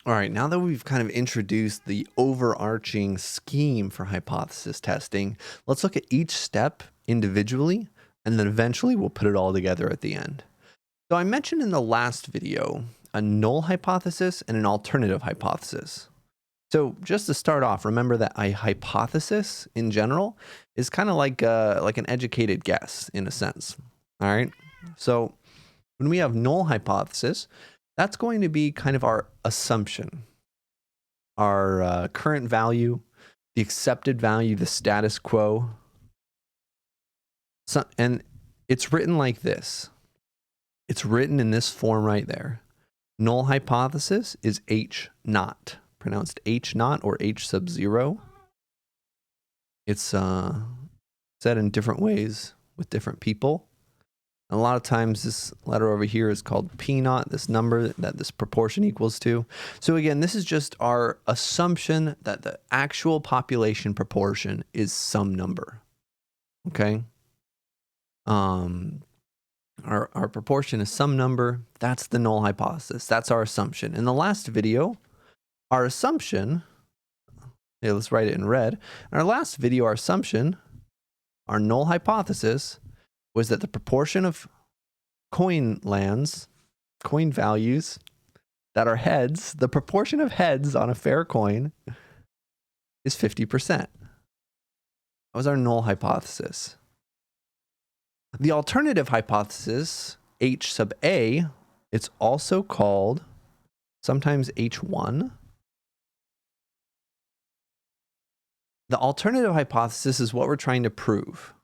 All right, now that we've kind of introduced the overarching scheme for hypothesis testing, let's look at each step individually, and then eventually we'll put it all together at the end. So I mentioned in the last video a null hypothesis and an alternative hypothesis. So just to start off, remember that a hypothesis in general is kind of like an educated guess in a sense. All right. So when we have null hypothesis, that's going to be kind of our assumption, our current value, the accepted value, the status quo. So, and it's written like this. It's written in this form right there. Null hypothesis is H naught, pronounced H naught or H sub 0. It's said in different ways with different people. And a lot of times this letter over here is called P naught, this number that this proportion equals to. So again, this is just our assumption that the actual population proportion is some number. Okay? Our proportion is some number. That's the null hypothesis. That's our assumption. In the last video, our assumption, let's write it in red. In our last video, our assumption, our null hypothesis, was that the proportion of coin values that are heads, the proportion of heads on a fair coin is 50%. That was our null hypothesis. The alternative hypothesis, H sub A, it's also called sometimes H1. The alternative hypothesis is what we're trying to prove.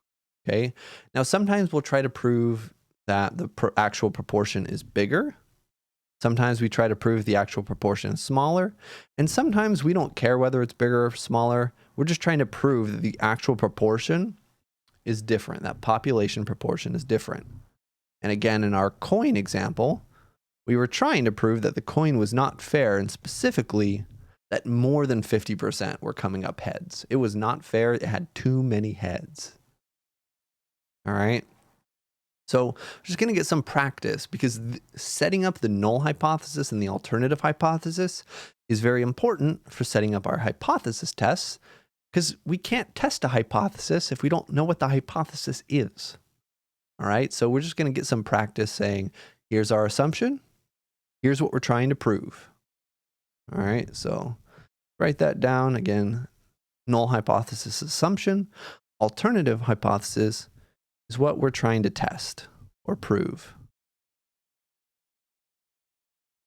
Okay. Now, sometimes we'll try to prove that the actual proportion is bigger. Sometimes we try to prove the actual proportion is smaller. And sometimes we don't care whether it's bigger or smaller. We're just trying to prove that the actual proportion is different. That population proportion is different. And again, in our coin example, we were trying to prove that the coin was not fair, and specifically that more than 50% were coming up heads. It was not fair. It had too many heads. All right. So we're just going to get some practice, because setting up the null hypothesis and the alternative hypothesis is very important for setting up our hypothesis tests, because we can't test a hypothesis if we don't know what the hypothesis is. All right. So we're just going to get some practice saying, here's our assumption. Here's what we're trying to prove. All right. So write that down again. Null hypothesis assumption. Alternative hypothesis is what we're trying to test or prove.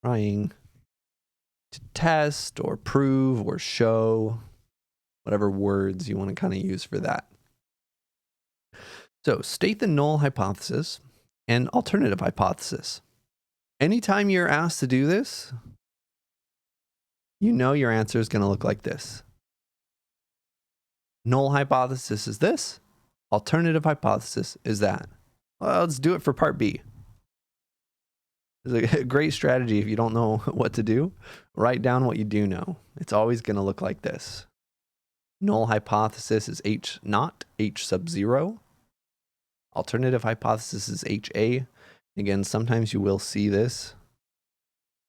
Trying to test or prove or show, whatever words you want to kind of use for that. So state the null hypothesis and alternative hypothesis. Anytime you're asked to do this, you know your answer is going to look like this. Null hypothesis is this. Alternative hypothesis is that. Well, let's do it for part B. It's a great strategy if you don't know what to do. Write down what you do know. It's always going to look like this. Null hypothesis is H naught, H sub 0. Alternative hypothesis is HA. Again, sometimes you will see this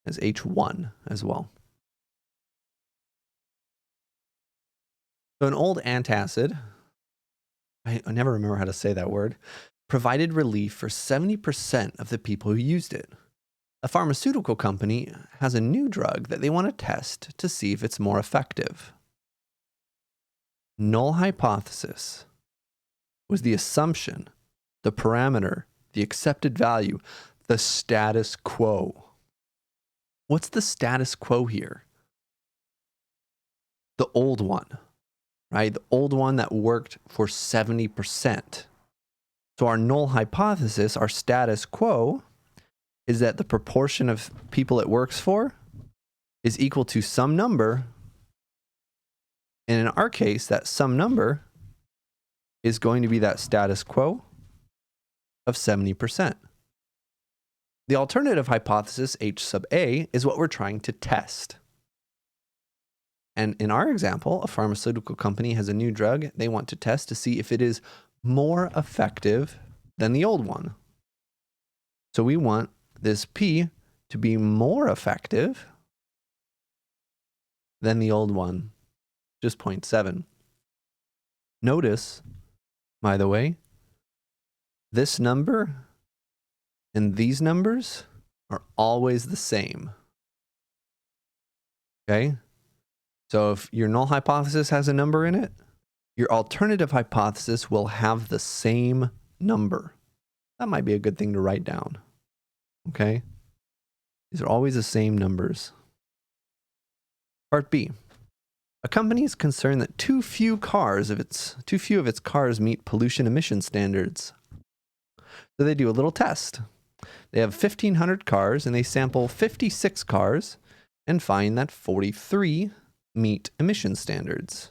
as H1 as well. So an old antacid, I never remember how to say that word, provided relief for 70% of the people who used it. A pharmaceutical company has a new drug that they want to test to see if it's more effective. Null hypothesis was the assumption, the parameter, the accepted value, the status quo. What's the status quo here? The old one. Right? The old one that worked for 70%. So our null hypothesis, our status quo, is that the proportion of people it works for is equal to some number. And in our case, that some number is going to be that status quo of 70%. The alternative hypothesis, H sub A, is what we're trying to test. And in our example, a pharmaceutical company has a new drug they want to test to see if it is more effective than the old one. So we want this P to be more effective than the old one, just 0.7. Notice, by the way, this number and these numbers are always the same. Okay? So if your null hypothesis has a number in it, your alternative hypothesis will have the same number. That might be a good thing to write down. Okay? These are always the same numbers. Part B. A company is concerned that too few of its cars meet pollution emission standards. So they do a little test. They have 1,500 cars and they sample 56 cars and find that 43 meet emission standards.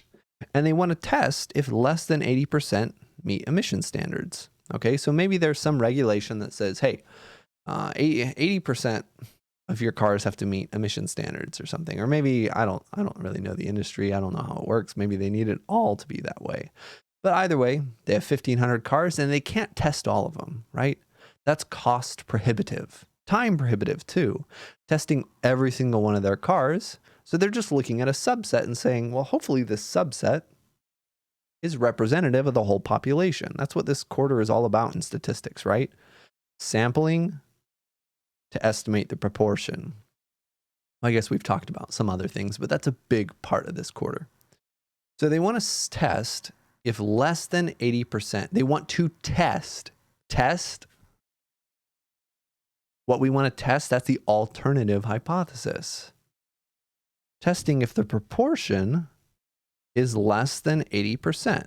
And they want to test if less than 80% meet emission standards. Okay, so maybe there's some regulation that says, hey, 80% of your cars have to meet emission standards or something. Or maybe, I don't really know the industry. I don't know how it works. Maybe they need it all to be that way. But either way, they have 1,500 cars and they can't test all of them, right? That's cost prohibitive, time prohibitive too, testing every single one of their cars. So they're just looking at a subset and saying, well, hopefully this subset is representative of the whole population. That's what this quarter is all about in statistics, right? Sampling to estimate the proportion. I guess we've talked about some other things, but that's a big part of this quarter. So they want to test if less than 80%, they want to test what we want to test, that's the alternative hypothesis. Testing if the proportion is less than 80%.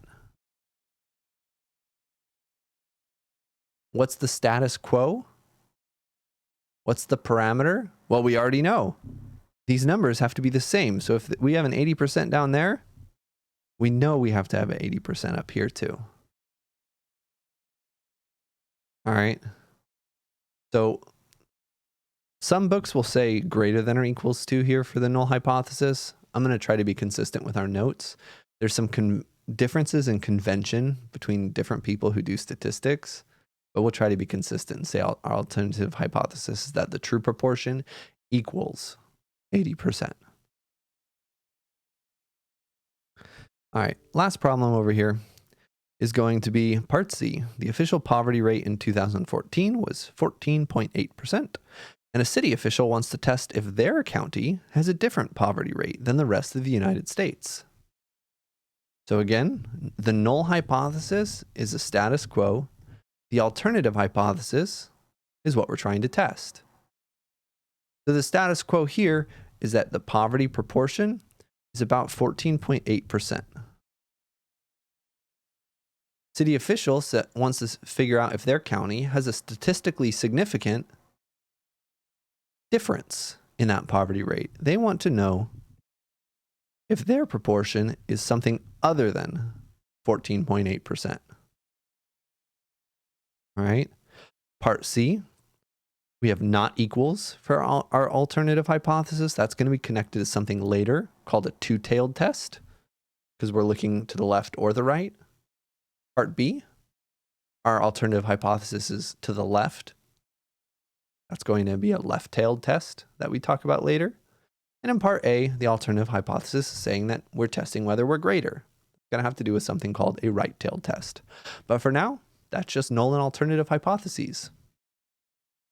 What's the status quo? What's the parameter? Well, we already know. These numbers have to be the same. So if we have an 80% down there, we know we have to have an 80% up here too. All right. So some books will say greater than or equals to here for the null hypothesis. I'm going to try to be consistent with our notes. There's some differences in convention between different people who do statistics, but we'll try to be consistent and say our alternative hypothesis is that the true proportion equals 80%. All right, last problem over here is going to be part C. The official poverty rate in 2014 was 14.8%. And a city official wants to test if their county has a different poverty rate than the rest of the United States. So again, the null hypothesis is a status quo. The alternative hypothesis is what we're trying to test. So the status quo here is that the poverty proportion is about 14.8%. City official wants to figure out if their county has a statistically significant difference in that poverty rate. They want to know if their proportion is something other than 14.8%. All right. Part C, we have not equals for our alternative hypothesis. That's going to be connected to something later called a two-tailed test because we're looking to the left or the right. Part B, our alternative hypothesis is to the left. That's going to be a left-tailed test that we talk about later. And in part A, the alternative hypothesis is saying that we're testing whether we're greater. It's going to have to do with something called a right-tailed test. But for now, that's just null and alternative hypotheses.